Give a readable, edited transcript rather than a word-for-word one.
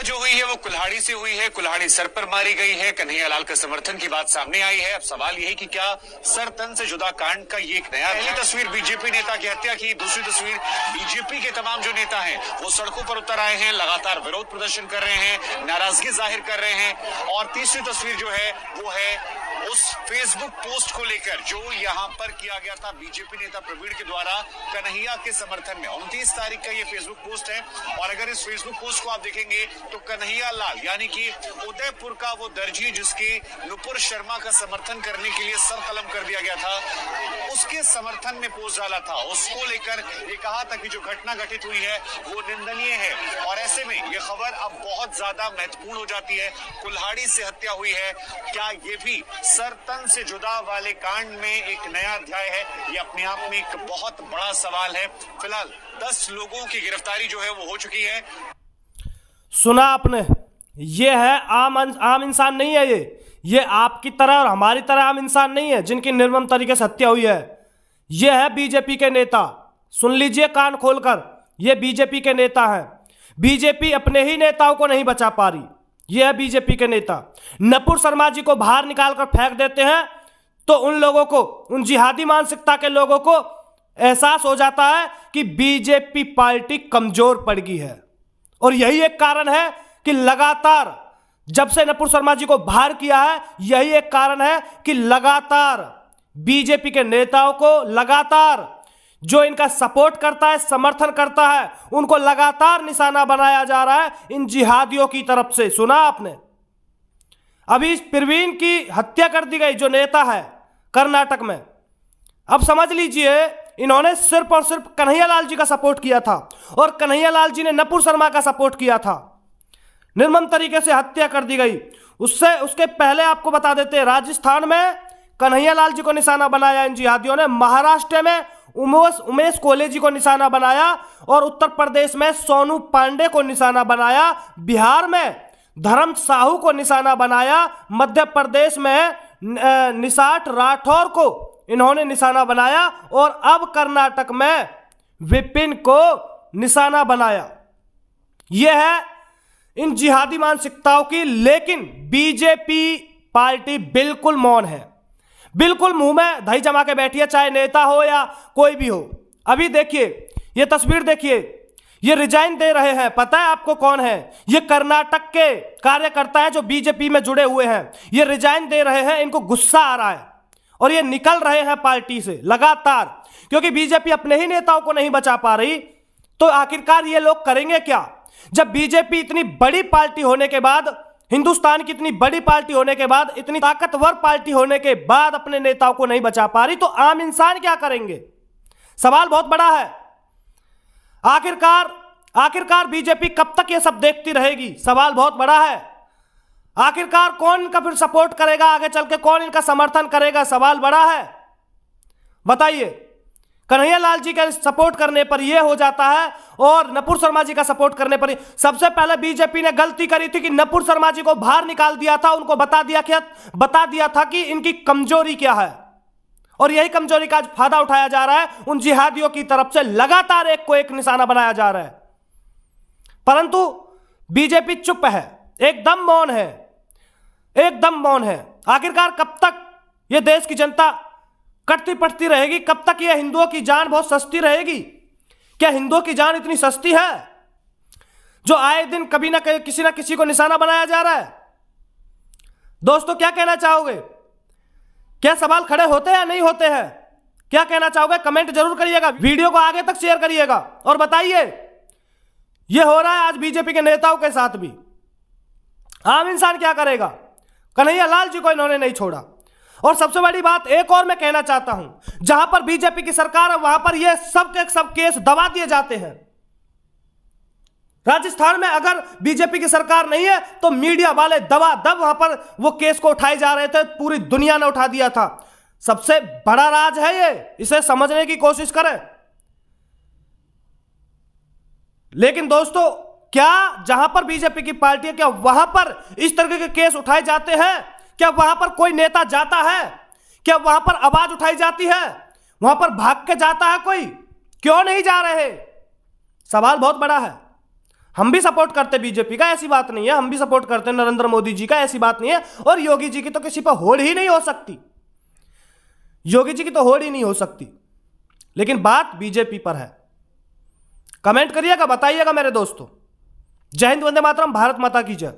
जो हुई है वो कुल्हाड़ी से हुई है, कुल्हाड़ी सर पर मारी गई है। कन्हैयालाल के समर्थन की बात सामने आई है। अब सवाल यही कि क्या सर तन से जुदा कांड का ये एक नया, पहली तस्वीर बीजेपी नेता की हत्या की, दूसरी तस्वीर बीजेपी के तमाम जो नेता हैं वो सड़कों पर उतर आए हैं, लगातार विरोध प्रदर्शन कर रहे हैं, नाराजगी जाहिर कर रहे हैं। और तीसरी तस्वीर जो है वो है उस फेसबुक पोस्ट को लेकर जो यहाँ पर किया गया था बीजेपी नेता प्रवीण के द्वारा कन्हैया के समर्थन में। 29 तारीख का ये फेसबुक पोस्ट है और अगर इस फेसबुक पोस्ट को आप देखेंगे तो कन्हैयालाल यानी कि उदयपुर का वो दर्जी जिसके नुपुर शर्मा का समर्थन करने के लिए सर कलम कर दिया गया था, उसके समर्थन में पोस्ट डाला था। उसको लेकर ये कहा था कि जो घटना घटित हुई है वो निंदनीय है। और ऐसे में ये खबर अब बहुत ज्यादा महत्वपूर्ण हो जाती है। कुल्हाड़ी से हत्या हुई है, क्या ये भी सर तन से जुदा वाले कांड में एक नया अध्याय है? ये अपने आप में एक बहुत बड़ा सवाल है। फिलहाल 10 लोगों की गिरफ्तारी जो है वो हो चुकी है। सुना आपने, ये है आम इंसान नहीं है। ये आपकी तरह और हमारी तरह आम इंसान नहीं है जिनकी निर्मम तरीके से हत्या हुई है। ये है बीजेपी के नेता। सुन लीजिए कान खोलकर, ये बीजेपी के नेता हैं। बीजेपी अपने ही नेताओं को नहीं बचा पा रही। यह है बीजेपी के नेता। नुपुर शर्मा जी को बाहर निकालकर फेंक देते हैं तो उन लोगों को, उन जिहादी मानसिकता के लोगों को एहसास हो जाता है कि बीजेपी पार्टी कमजोर पड़ गई है। और यही एक कारण है कि लगातार जब से नुपुर शर्मा जी को बाहर किया है, यही एक कारण है कि लगातार बीजेपी के नेताओं को, लगातार जो इनका सपोर्ट करता है, समर्थन करता है, उनको लगातार निशाना बनाया जा रहा है इन जिहादियों की तरफ से। सुना आपने, अभी प्रवीण की हत्या कर दी गई जो नेता है कर्नाटक में। अब समझ लीजिए इन्होंने सिर्फ और सिर्फ कन्हैयालाल जी का सपोर्ट किया था और कन्हैयालाल जी ने नुपुर शर्मा का सपोर्ट किया था। निर्मम तरीके से हत्या कर दी गई। उसके पहले आपको बता देते हैं, राजस्थान में कन्हैयालाल जी को निशाना बनाया इन जिहादियों ने, महाराष्ट्र में उमेश कोले जी को निशाना बनाया और उत्तर प्रदेश में सोनू पांडे को निशाना बनाया, बिहार में धर्म साहू को निशाना बनाया, मध्य प्रदेश में निषाद राठौर को इन्होंने निशाना बनाया और अब कर्नाटक में विपिन को निशाना बनाया। यह है इन जिहादी मानसिकताओं की। लेकिन बीजेपी पार्टी बिल्कुल मौन है, बिल्कुल मुंह में दही जमा के बैठी है, चाहे नेता हो या कोई भी हो। अभी देखिए ये तस्वीर देखिए, ये रिजाइन दे रहे हैं। पता है आपको कौन है? ये कर्नाटक के कार्यकर्ता हैं जो बीजेपी में जुड़े हुए हैं। ये रिजाइन दे रहे हैं, इनको गुस्सा आ रहा है और ये निकल रहे हैं पार्टी से लगातार, क्योंकि बीजेपी अपने ही नेताओं को नहीं बचा पा रही। तो आखिरकार ये लोग करेंगे क्या? जब बीजेपी इतनी बड़ी पार्टी होने के बाद, हिंदुस्तान की इतनी बड़ी पार्टी होने के बाद, इतनी ताकतवर पार्टी होने के बाद अपने नेताओं को नहीं बचा पा रही, तो आम इंसान क्या करेंगे? सवाल बहुत बड़ा है। आखिरकार बीजेपी कब तक ये सब देखती रहेगी? सवाल बहुत बड़ा है। आखिरकार कौन इनका फिर सपोर्ट करेगा आगे चल के, कौन इनका समर्थन करेगा? सवाल बड़ा है। बताइए, कन्हैयालाल जी का सपोर्ट करने पर यह हो जाता है और नुपुर शर्मा जी का सपोर्ट करने पर। सबसे पहले बीजेपी ने गलती करी थी कि नुपुर शर्मा जी को बाहर निकाल दिया था, उनको बता दिया था कि इनकी कमजोरी क्या है। और यही कमजोरी का आज फायदा उठाया जा रहा है उन जिहादियों की तरफ से। लगातार एक को एक निशाना बनाया जा रहा है, परंतु बीजेपी चुप है, एकदम मौन है, एकदम मौन है। आखिरकार कब तक यह देश की जनता कटती पटती रहेगी? कब तक यह हिंदुओं की जान बहुत सस्ती रहेगी? क्या हिंदुओं की जान इतनी सस्ती है जो आए दिन कभी ना किसी को निशाना बनाया जा रहा है? दोस्तों क्या कहना चाहोगे? क्या सवाल खड़े होते हैं या नहीं होते हैं? क्या कहना चाहोगे? कमेंट जरूर करिएगा, वीडियो को आगे तक शेयर करिएगा और बताइए यह हो रहा है आज बीजेपी के नेताओं के साथ भी। आम इंसान क्या करेगा? कन्हैयालाल जी को इन्होंने नहीं छोड़ा। और सबसे बड़ी बात एक और मैं कहना चाहता हूं, जहां पर बीजेपी की सरकार है वहां पर यह सब के सब केस दबा दिए जाते हैं। राजस्थान में अगर बीजेपी की सरकार नहीं है तो मीडिया वाले दबादब वहां पर वो केस को उठाए जा रहे थे, पूरी दुनिया ने उठा दिया था। सबसे बड़ा राज है ये, इसे समझने की कोशिश करें। लेकिन दोस्तों, क्या जहां पर बीजेपी की पार्टी है, क्या वहां पर इस तरह के केस उठाए जाते हैं? क्या वहां पर कोई नेता जाता है? क्या वहां पर आवाज उठाई जाती है? वहां पर भाग के जाता है कोई? क्यों नहीं जा रहे? सवाल बहुत बड़ा है। हम भी सपोर्ट करते बीजेपी का, ऐसी बात नहीं है, हम भी सपोर्ट करते नरेंद्र मोदी जी का, ऐसी बात नहीं है। और योगी जी की तो किसी पर होड़ ही नहीं हो सकती, योगी जी की तो होड़ ही नहीं हो सकती। लेकिन बात बीजेपी पर है। कमेंट करिएगा, बताइएगा मेरे दोस्तों। जय हिंद, वंदे मातरम, भारत माता की जय।